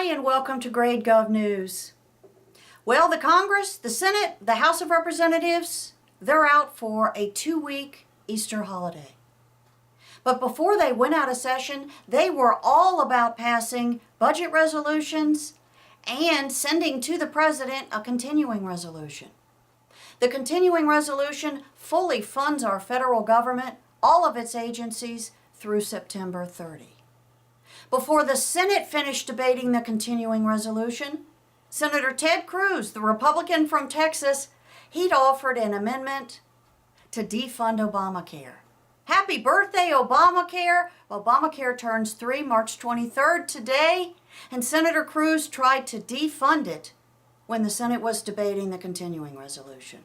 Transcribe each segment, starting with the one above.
Hi, and welcome to Grade Gov News. Well, the Congress, the Senate, the House of Representatives, they're out for a 2-week Easter holiday. But before they went out of session, they were all about passing budget resolutions and sending to the President a continuing resolution. The continuing resolution fully funds our federal government, all of its agencies, through September 30. Before the Senate finished debating the continuing resolution, Senator Ted Cruz, the Republican from Texas, he'd offered an amendment to defund ObamaCare. Happy birthday, ObamaCare! ObamaCare turns 3 March 23rd today, and Senator Cruz tried to defund it when the Senate was debating the continuing resolution.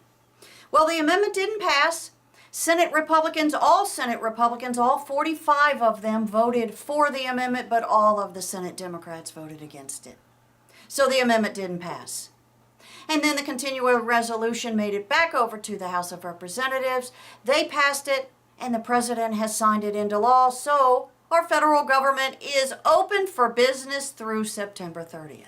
Well, the amendment didn't pass. Senate Republicans, all 45 of them voted for the amendment, but all of the Senate Democrats voted against it. So the amendment didn't pass. And then the continuing resolution made it back over to the House of Representatives. They passed it, and the President has signed it into law, so our federal government is open for business through September 30th.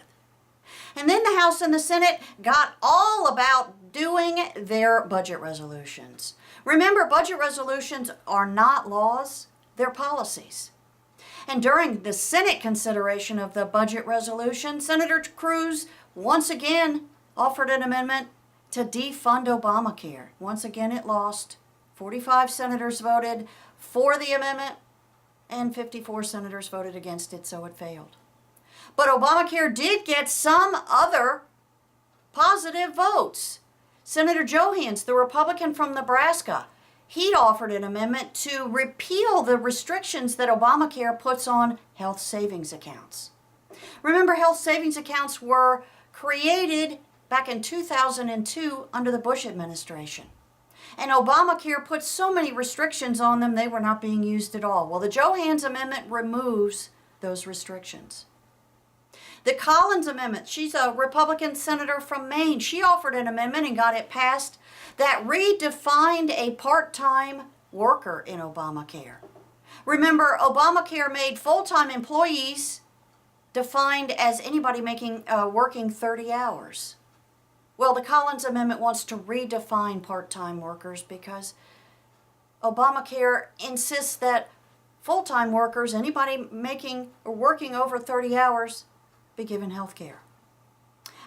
And then the House and the Senate got all about doing their budget resolutions. Remember, budget resolutions are not laws, they're policies. And during the Senate consideration of the budget resolution, Senator Cruz once again offered an amendment to defund ObamaCare. Once again, it lost. 45 senators voted for the amendment, and 54 senators voted against it, so it failed. But ObamaCare did get some other positive votes. Senator Johans, the Republican from Nebraska, he'd offered an amendment to repeal the restrictions that Obamacare puts on health savings accounts. Remember, health savings accounts were created back in 2002 under the Bush administration. And Obamacare put so many restrictions on them, they were not being used at all. Well, the Johans Amendment removes those restrictions. The Collins Amendment, she's a Republican senator from Maine. She offered an amendment and got it passed that redefined a part-time worker in Obamacare. Remember, Obamacare made full-time employees defined as anybody working 30 hours. Well, the Collins Amendment wants to redefine part-time workers because Obamacare insists that full-time workers, anybody making or working over 30 hours, be given health care.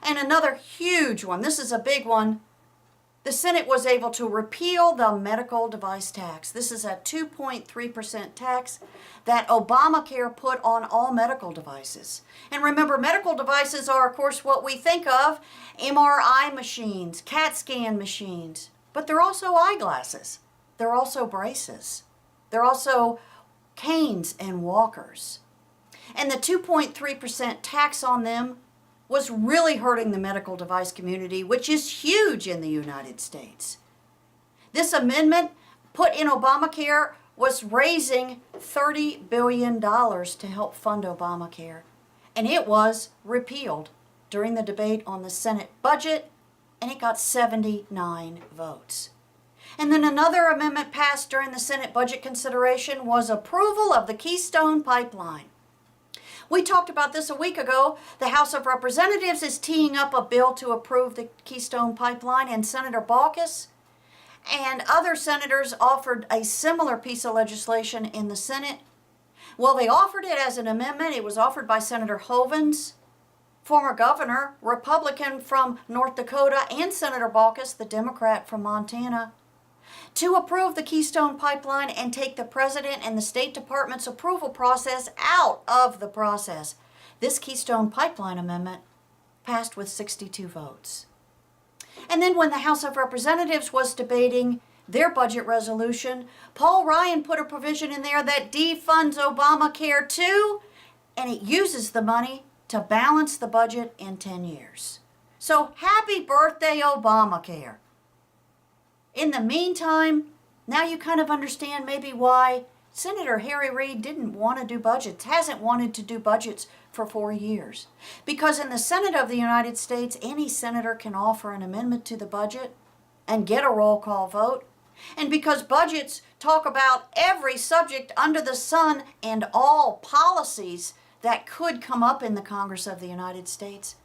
And another huge one, this is a big one, the Senate was able to repeal the medical device tax. This is a 2.3% tax that Obamacare put on all medical devices. And remember, medical devices are, of course, what we think of, MRI machines, CAT scan machines, but they're also eyeglasses. They're also braces. They're also canes and walkers. And the 2.3% tax on them was really hurting the medical device community, which is huge in the United States. This amendment put in Obamacare was raising $30 billion to help fund Obamacare, and it was repealed during the debate on the Senate budget, and it got 79 votes. And then another amendment passed during the Senate budget consideration was approval of the Keystone Pipeline. We talked about this a week ago. The House of Representatives is teeing up a bill to approve the Keystone Pipeline, and Senator Baucus and other senators offered a similar piece of legislation in the Senate. Well, they offered it as an amendment. It was offered by Senator Hovins, former governor, Republican from North Dakota, and Senator Baucus, the Democrat from Montana, to approve the Keystone Pipeline and take the President and the State Department's approval process out of the process. This Keystone Pipeline amendment passed with 62 votes. And then when the House of Representatives was debating their budget resolution, Paul Ryan put a provision in there that defunds Obamacare too, and it uses the money to balance the budget in 10 years. So happy birthday, Obamacare. In the meantime, now you kind of understand maybe why Senator Harry Reid didn't want to do budgets, hasn't wanted to do budgets for 4 years. Because in the Senate of the United States, any senator can offer an amendment to the budget and get a roll call vote. And because budgets talk about every subject under the sun and all policies that could come up in the Congress of the United States.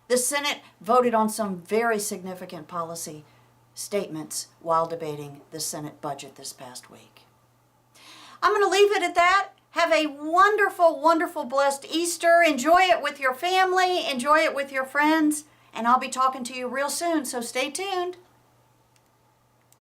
The Senate voted on some very significant policy statements while debating the Senate budget this past week. I'm going to leave it at that. Have a wonderful, wonderful, blessed Easter. Enjoy it with your family. Enjoy it with your friends. And I'll be talking to you real soon, so stay tuned.